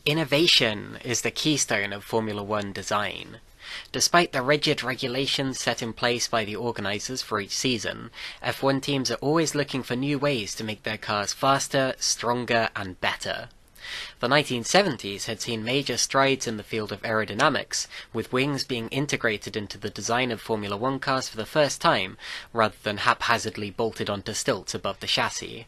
Innovation is the keystone of Formula One design. Despite the rigid regulations set in place by the organisers for each season, F1 teams are always looking for new ways to make their cars faster, stronger and better. The 1970s had seen major strides in the field of aerodynamics, with wings being integrated into the design of Formula One cars for the first time, rather than haphazardly bolted onto stilts above the chassis.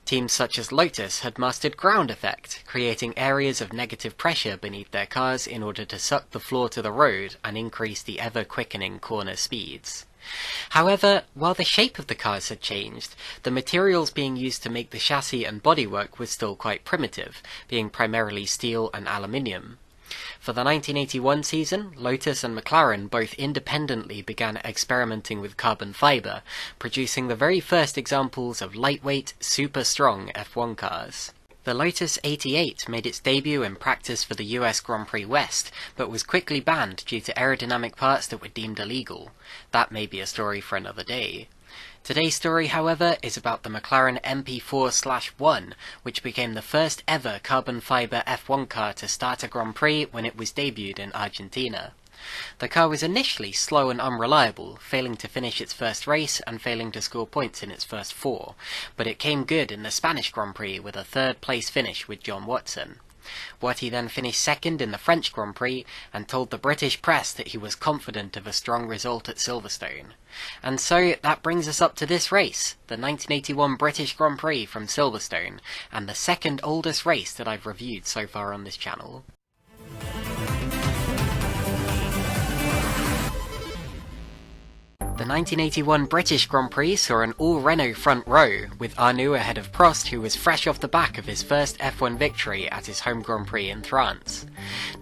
Teams such as Lotus had mastered ground effect, creating areas of negative pressure beneath their cars in order to suck the floor to the road and increase the ever-quickening corner speeds. However, while the shape of the cars had changed, the materials being used to make the chassis and bodywork was still quite primitive, being primarily steel and aluminium. For the 1981 season, Lotus and McLaren both independently began experimenting with carbon fibre, producing the very first examples of lightweight, super-strong F1 cars. The Lotus 88 made its debut in practice for the US Grand Prix West, but was quickly banned due to aerodynamic parts that were deemed illegal. That may be a story for another day. Today's story, however, is about the McLaren MP4/1, which became the first ever carbon fibre F1 car to start a Grand Prix when it was debuted in Argentina. The car was initially slow and unreliable, failing to finish its first race and failing to score points in its first 4, but it came good in the Spanish Grand Prix with a third-place finish with John Watson. Watty then finished second in the French Grand Prix and told the British press that he was confident of a strong result at Silverstone. And so that brings us up to this race, the 1981 British Grand Prix from Silverstone, and the second oldest race that I've reviewed so far on this channel. The 1981 British Grand Prix saw an all-Renault front row, with Arnoux ahead of Prost, who was fresh off the back of his first F1 victory at his home Grand Prix in France.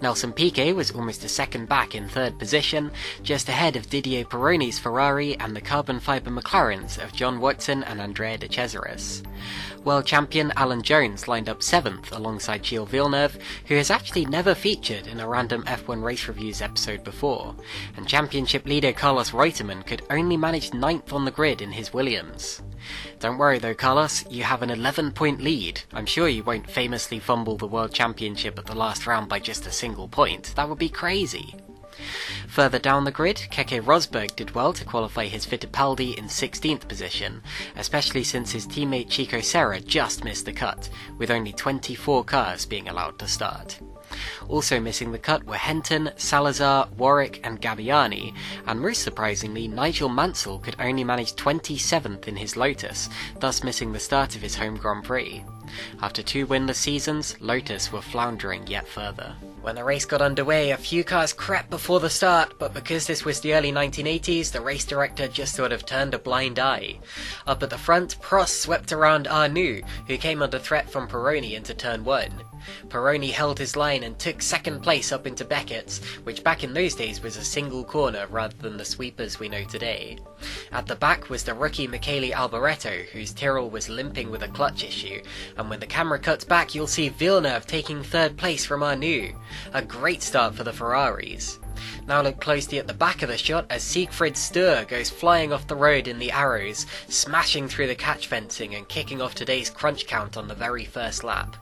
Nelson Piquet was almost a second back in third position, just ahead of Didier Pironi's Ferrari and the carbon fibre McLarens of John Watson and Andrea de Cesaris. World champion Alan Jones lined up 7th alongside Gilles Villeneuve, who has actually never featured in a random F1 Race Reviews episode before, and championship leader Carlos Reutemann could only manage 9th on the grid in his Williams. Don't worry though, Carlos, you have an 11-point lead. I'm sure you won't famously fumble the World Championship at the last round by just a single point. That would be crazy. Further down the grid, Keke Rosberg did well to qualify his Fittipaldi in 16th position, especially since his teammate Chico Serra just missed the cut, with only 24 cars being allowed to start. Also missing the cut were Henton, Salazar, Warwick and Gabbiani, and most surprisingly Nigel Mansell could only manage 27th in his Lotus, thus missing the start of his home Grand Prix. After 2 winless seasons, Lotus were floundering yet further. When the race got underway, a few cars crept before the start, but because this was the early 1980s, the race director just sort of turned a blind eye. Up at the front, Prost swept around Arnoux, who came under threat from Pironi into turn 1. Pironi held his line and took second place up into Beckett's, which back in those days was a single corner rather than the sweepers we know today. At the back was the rookie Michele Alboreto, whose Tyrrell was limping with a clutch issue, and when the camera cuts back you'll see Villeneuve taking third place from Arnoux. A great start for the Ferraris. Now look closely at the back of the shot as Siegfried Sturr goes flying off the road in the arrows, smashing through the catch fencing and kicking off today's crunch count on the very first lap.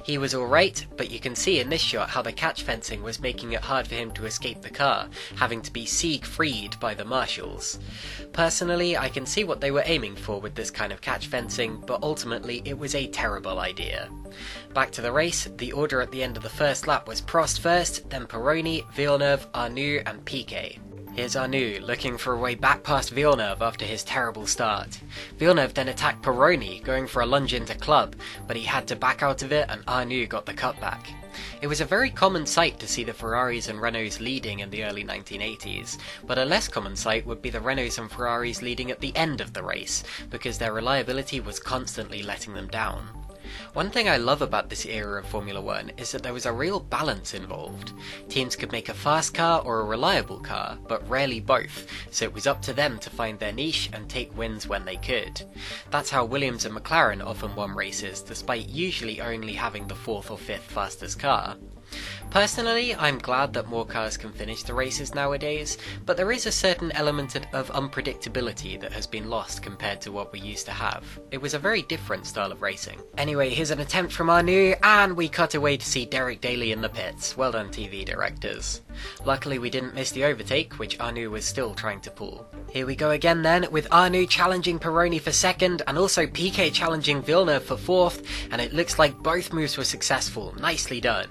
He was alright, but you can see in this shot how the catch fencing was making it hard for him to escape the car, having to be Siegfried by the marshals. Personally, I can see what they were aiming for with this kind of catch fencing, but ultimately it was a terrible idea. Back to the race, the order at the end of the first lap was Prost first, then Pironi, Villeneuve, Arnoux and Piquet. Here's Arnoux looking for a way back past Villeneuve after his terrible start. Villeneuve then attacked Pironi, going for a lunge into club, but he had to back out of it and Arnoux got the cutback. It was a very common sight to see the Ferraris and Renaults leading in the early 1980s, but a less common sight would be the Renaults and Ferraris leading at the end of the race, because their reliability was constantly letting them down. One thing I love about this era of Formula One is that there was a real balance involved. Teams could make a fast car or a reliable car, but rarely both, so it was up to them to find their niche and take wins when they could. That's how Williams and McLaren often won races, despite usually only having the 4th or 5th fastest car. Personally, I'm glad that more cars can finish the races nowadays, but there is a certain element of unpredictability that has been lost compared to what we used to have. It was a very different style of racing. Anyway, here's an attempt from Arnoux, and we cut away to see Derek Daly in the pits. Well done, TV directors. Luckily we didn't miss the overtake, which Arnoux was still trying to pull. Here we go again then, with Arnoux challenging Pironi for second, and also Piquet challenging Villeneuve for fourth, and it looks like both moves were successful. Nicely done.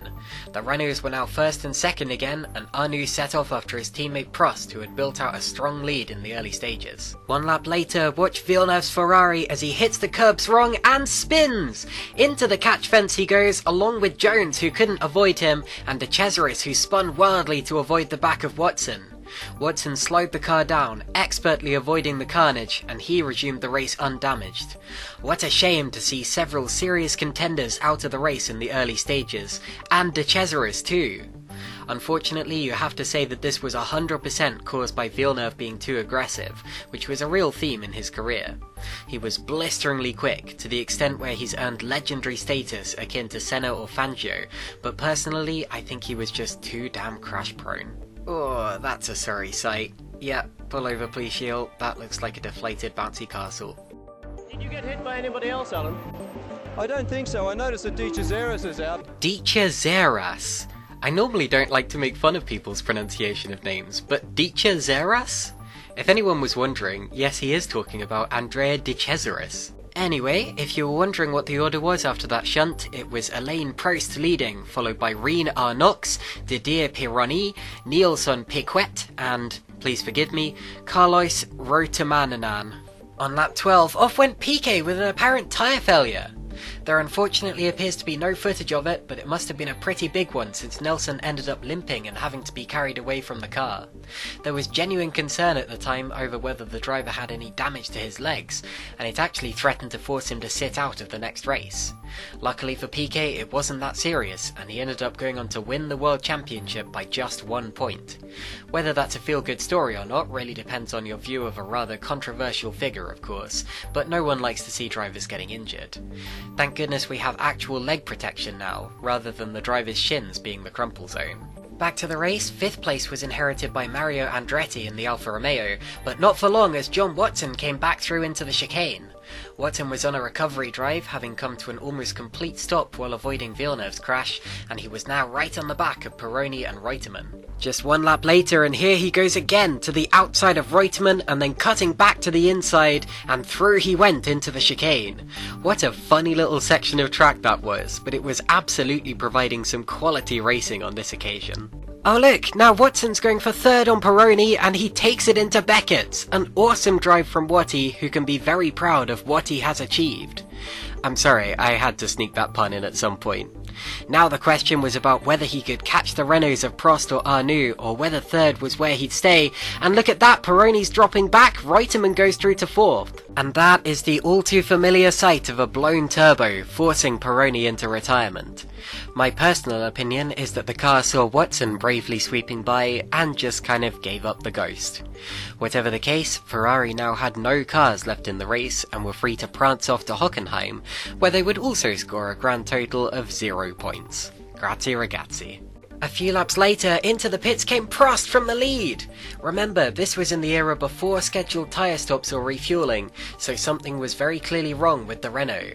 The Renaults were now first and second again, and Arnoux set off after his teammate Prost, who had built out a strong lead in the early stages. One lap later, watch Villeneuve's Ferrari as he hits the curbs wrong and spins! Into the catch fence he goes, along with Jones, who couldn't avoid him, and De Cesaris, who spun wildly to avoid the back of Watson. Watson slowed the car down, expertly avoiding the carnage, and he resumed the race undamaged. What a shame to see several serious contenders out of the race in the early stages, and De Cesaris too. Unfortunately, you have to say that this was 100% caused by Villeneuve being too aggressive, which was a real theme in his career. He was blisteringly quick, to the extent where he's earned legendary status akin to Senna or Fangio, but personally I think he was just too damn crash prone. Oh, that's a sorry sight. Yeah, pull over please, Shield. That looks like a deflated bouncy castle. Did you get hit by anybody else, Alan? I don't think so. I noticed that De Cesaris is out. De Cesaris? I normally don't like to make fun of people's pronunciation of names, but De Cesaris? If anyone was wondering, yes, he is talking about Andrea De Cesaris. Anyway, if you were wondering what the order was after that shunt, it was Alain Prost leading, followed by Reine Arnoux, Didier Pironi, Nilsson Piquet, and, please forgive me, Carlos Reutemann. On lap 12, off went Piquet with an apparent tyre failure. There unfortunately appears to be no footage of it, but it must have been a pretty big one since Nelson ended up limping and having to be carried away from the car. There was genuine concern at the time over whether the driver had any damage to his legs, and it actually threatened to force him to sit out of the next race. Luckily for Piquet, it wasn't that serious, and he ended up going on to win the World Championship by just 1 point. Whether that's a feel-good story or not really depends on your view of a rather controversial figure, of course, but no one likes to see drivers getting injured. Thank goodness we have actual leg protection now, rather than the driver's shins being the crumple zone. Back to the race, 5th place was inherited by Mario Andretti in the Alfa Romeo, but not for long as John Watson came back through into the chicane. Watson was on a recovery drive, having come to an almost complete stop while avoiding Villeneuve's crash, and he was now right on the back of Pironi and Reutemann. Just 1 lap later, and here he goes again to the outside of Reutemann, and then cutting back to the inside, and through he went into the chicane. What a funny little section of track that was, but it was absolutely providing some quality racing on this occasion. Oh look, now Watson's going for 3rd on Pironi, and he takes it into Beckett. An awesome drive from Watty, who can be very proud of what he has achieved. I'm sorry, I had to sneak that pun in at some point. Now the question was about whether he could catch the Renaults of Prost or Arnoux, or whether 3rd was where he'd stay, and look at that, Pironi's dropping back, Reutemann goes through to 4th. And that is the all too familiar sight of a blown turbo, forcing Pironi into retirement. My personal opinion is that the car saw Watson bravely sweeping by, and just kind of gave up the ghost. Whatever the case, Ferrari now had no cars left in the race, and were free to prance off to Hockenheim, where they would also score a grand total of 0 points. Grazie ragazzi. A few laps later, into the pits came Prost from the lead. Remember, this was in the era before scheduled tyre stops or refuelling, so something was very clearly wrong with the Renault.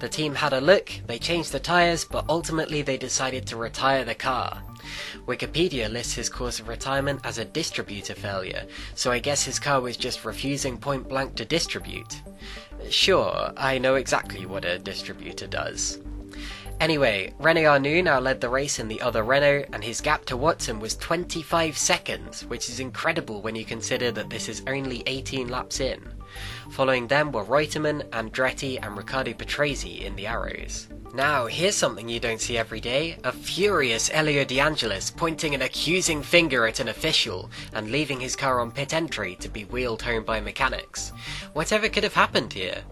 The team had a look, they changed the tyres, but ultimately they decided to retire the car. Wikipedia lists his course of retirement as a distributor failure, so I guess his car was just refusing point blank to distribute. Sure, I know exactly what a distributor does. Anyway, René Arnoux now led the race in the other Renault, and his gap to Watson was 25 seconds, which is incredible when you consider that this is only 18 laps in. Following them were Reutemann, Andretti and Riccardo Patrese in the Arrows. Now, here's something you don't see every day, a furious Elio De Angelis pointing an accusing finger at an official and leaving his car on pit entry to be wheeled home by mechanics. Whatever could have happened here?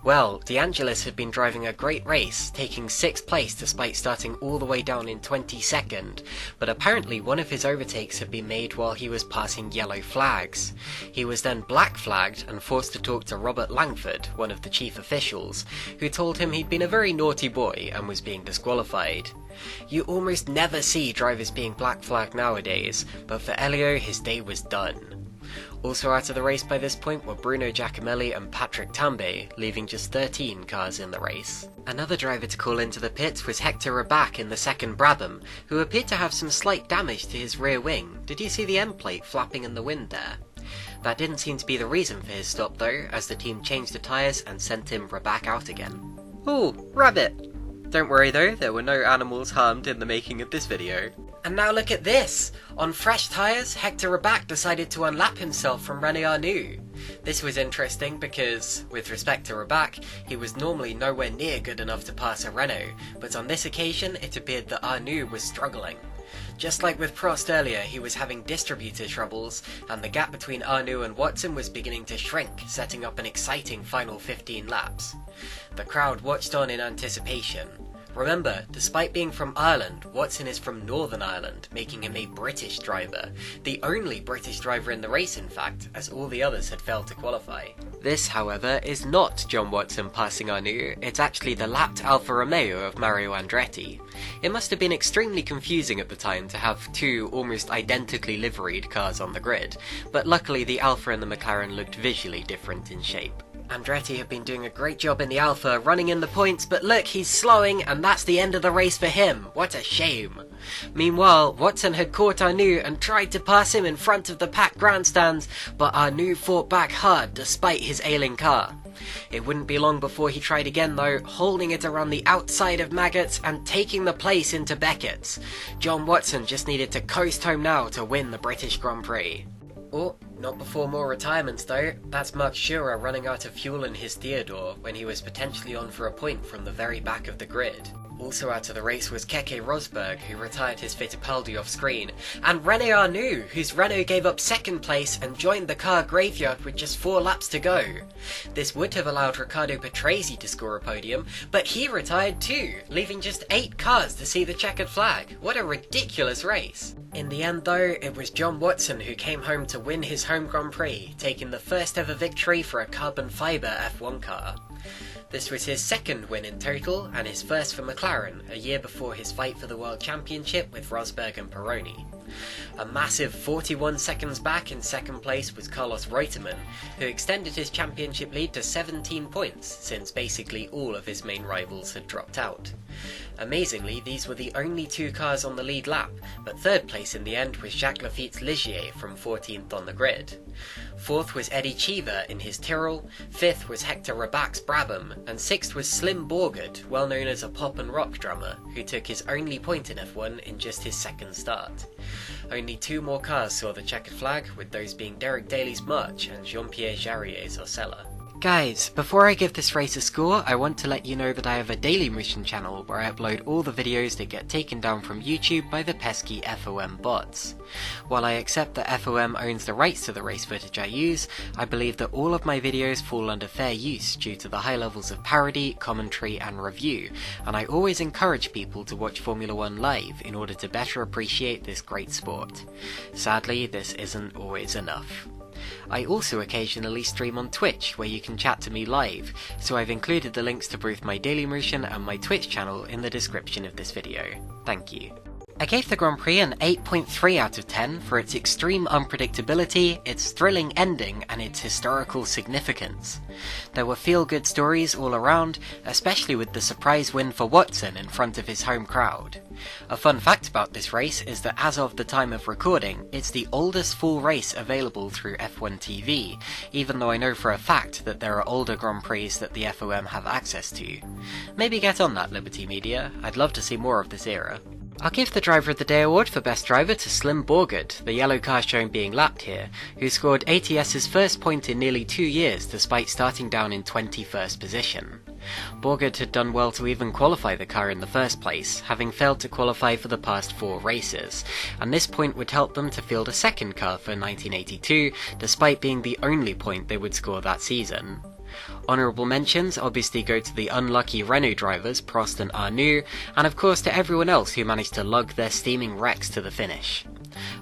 Well, De Angelis had been driving a great race, taking 6th place despite starting all the way down in 22nd, but apparently one of his overtakes had been made while he was passing yellow flags. He was then black flagged and forced to talk to Robert Langford, one of the chief officials, who told him he'd been a very naughty boy and was being disqualified. You almost never see drivers being black flagged nowadays, but for Elio his day was done. Also out of the race by this point were Bruno Giacomelli and Patrick Tambay, leaving just 13 cars in the race. Another driver to call into the pits was Hector Rabac in the second Brabham, who appeared to have some slight damage to his rear wing. Did you see the end plate flapping in the wind there? That didn't seem to be the reason for his stop though, as the team changed the tyres and sent him Rabac out again. Ooh, rabbit! Don't worry though, there were no animals harmed in the making of this video. And now look at this! On fresh tyres, Hector Rabac decided to unlap himself from Renault Arnoux. This was interesting because, with respect to Rabac, he was normally nowhere near good enough to pass a Renault, but on this occasion it appeared that Arnoux was struggling. Just like with Prost earlier, he was having distributor troubles, and the gap between Arnoux and Watson was beginning to shrink, setting up an exciting final 15 laps. The crowd watched on in anticipation. Remember, despite being from Ireland, Watson is from Northern Ireland, making him a British driver. The only British driver in the race, in fact, as all the others had failed to qualify. This, however, is not John Watson passing Arnoux, it's actually the lapped Alfa Romeo of Mario Andretti. It must have been extremely confusing at the time to have two almost identically liveried cars on the grid, but luckily the Alfa and the McLaren looked visually different in shape. Andretti had been doing a great job in the Alfa, running in the points, but look, he's slowing, and that's the end of the race for him. What a shame. Meanwhile, Watson had caught Arnoux and tried to pass him in front of the packed grandstands, but Arnoux fought back hard despite his ailing car. It wouldn't be long before he tried again though, holding it around the outside of Maggotts and taking the place into Beckett's. John Watson just needed to coast home now to win the British Grand Prix. Oh, not before more retirements though. That's Mark Schura running out of fuel in his Theodore when he was potentially on for a point from the very back of the grid. Also out of the race was Keke Rosberg, who retired his Fittipaldi off screen, and René Arnoux, whose Renault gave up second place and joined the car graveyard with just 4 laps to go. This would have allowed Riccardo Patrese to score a podium, but he retired too, leaving just 8 cars to see the checkered flag. What a ridiculous race. In the end though, it was John Watson who came home to win his home Grand Prix, taking the first ever victory for a carbon fibre F1 car. This was his second win in total, and his first for McLaren, a year before his fight for the World Championship with Rosberg and Pironi. A massive 41 seconds back in second place was Carlos Reutemann, who extended his championship lead to 17 points, since basically all of his main rivals had dropped out. Amazingly, these were the only 2 cars on the lead lap, but third place in the end was Jacques Laffitte's Ligier from 14th on the grid. Fourth was Eddie Cheever in his Tyrrell, 5th was Hector Rabac's Brabham, and 6th was Slim Borgard, well known as a pop and rock drummer, who took his only point in F1 in just his second start. Only 2 more cars saw the checkered flag, with those being Derek Daly's March and Jean-Pierre Jarrier's Ocella. Guys, before I give this race a score, I want to let you know that I have a Daily Motion channel where I upload all the videos that get taken down from YouTube by the pesky FOM bots. While I accept that FOM owns the rights to the race footage I use, I believe that all of my videos fall under fair use due to the high levels of parody, commentary and review, and I always encourage people to watch Formula 1 live in order to better appreciate this great sport. Sadly, this isn't always enough. I also occasionally stream on Twitch, where you can chat to me live, so I've included the links to both my Daily Motion and my Twitch channel in the description of this video. Thank you. I gave the Grand Prix an 8.3 out of 10 for its extreme unpredictability, its thrilling ending, and its historical significance. There were feel-good stories all around, especially with the surprise win for Watson in front of his home crowd. A fun fact about this race is that as of the time of recording, it's the oldest full race available through F1 TV, even though I know for a fact that there are older Grand Prix that the FOM have access to. Maybe get on that, Liberty Media, I'd love to see more of this era. I'll give the Driver of the Day award for Best Driver to Slim Borgard, the yellow car shown being lapped here, who scored ATS's first point in nearly 2 years despite starting down in 21st position. Borgard had done well to even qualify the car in the first place, having failed to qualify for the past 4 races, and this point would help them to field a second car for 1982, despite being the only point they would score that season. Honourable mentions obviously go to the unlucky Renault drivers Prost and Arnoux, and of course to everyone else who managed to lug their steaming wrecks to the finish.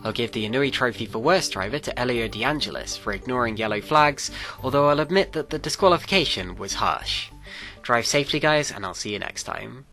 I'll give the Inouye trophy for worst driver to Elio De Angelis for ignoring yellow flags, although I'll admit that the disqualification was harsh. Drive safely guys, and I'll see you next time.